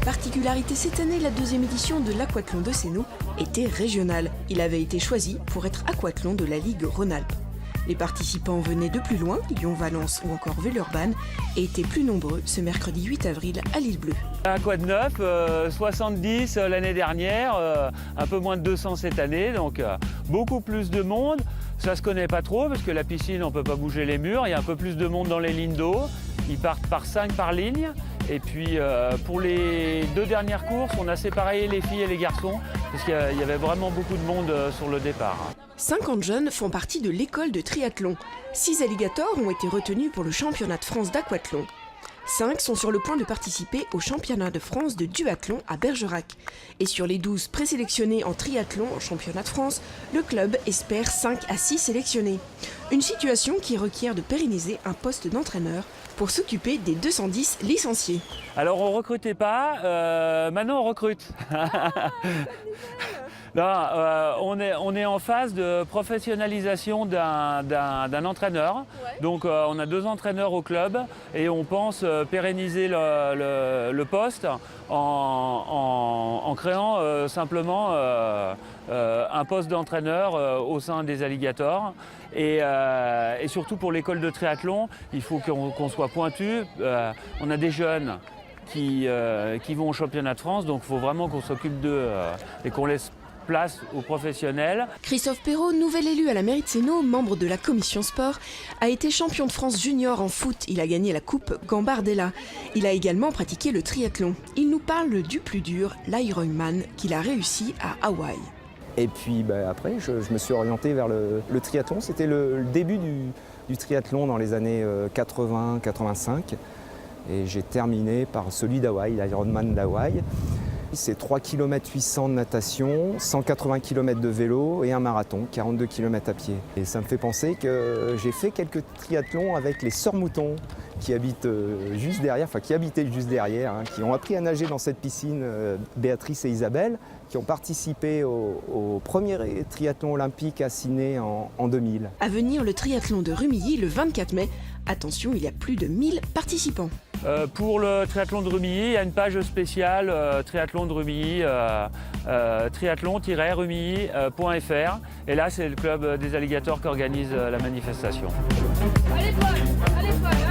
Particularité cette année, la deuxième édition de l'Aquathlon de Sénou était régionale. Il avait été choisi pour être aquathlon de la Ligue Rhône-Alpes. Les participants venaient de plus loin, Lyon, Valence ou encore Villeurbanne, et étaient plus nombreux ce mercredi 8 avril à l'Île-Bleue. Un quad neuf, 70 l'année dernière, un peu moins de 200 cette année, donc beaucoup plus de monde. Ça se connaît pas trop parce que la piscine, on peut pas bouger les murs, il y a un peu plus de monde dans les lignes d'eau. Ils partent par 5 par ligne. Et puis pour les 2 dernières courses, on a séparé les filles et les garçons parce qu'il y avait vraiment beaucoup de monde sur le départ. 50 jeunes font partie de l'école de triathlon. 6 alligators ont été retenus pour le championnat de France d'aquathlon. 5 sont sur le point de participer au championnat de France de duathlon à Bergerac. Et sur les 12 présélectionnés en triathlon en championnat de France, le club espère 5 à 6 sélectionnés. Une situation qui requiert de pérenniser un poste d'entraîneur pour s'occuper des 210 licenciés. Alors on ne recrutait pas, maintenant on recrute. Là, on est en phase de professionnalisation d'un entraîneur. Donc on a 2 entraîneurs au club et on pense pérenniser le poste en créant simplement un poste d'entraîneur au sein des alligators. Et surtout pour l'école de triathlon, il faut qu'on soit pointu. On a des jeunes qui vont au championnat de France, donc il faut vraiment qu'on s'occupe d'eux et qu'on laisse place aux professionnels. Christophe Perrault, nouvel élu à la mairie de Sénou, membre de la commission sport, a été champion de France junior en foot. Il a gagné la coupe Gambardella. Il a également pratiqué le triathlon. Il nous parle du plus dur, l'Ironman, qu'il a réussi à Hawaï. Et puis après, je me suis orienté vers le triathlon. C'était le début du triathlon dans les années 80-85. Et j'ai terminé par celui d'Hawaï, l'Ironman d'Hawaï. C'est 3 km 800 de natation, 180 km de vélo et un marathon, 42 km à pied. Et ça me fait penser que j'ai fait quelques triathlons avec les sœurs Mouton qui habitent juste derrière, qui habitaient juste derrière, qui ont appris à nager dans cette piscine, Béatrice et Isabelle, qui ont participé au premier triathlon olympique à Sydney en 2000. À venir, le triathlon de Rumilly le 24 mai. Attention, il y a plus de 1000 participants. Pour le triathlon de Rumilly, il y a une page spéciale triathlon de Rumilly, triathlon-rumilly.fr. Et là, c'est le club des alligators qui organise la manifestation. Allez, Paul, allez, Paul, allez.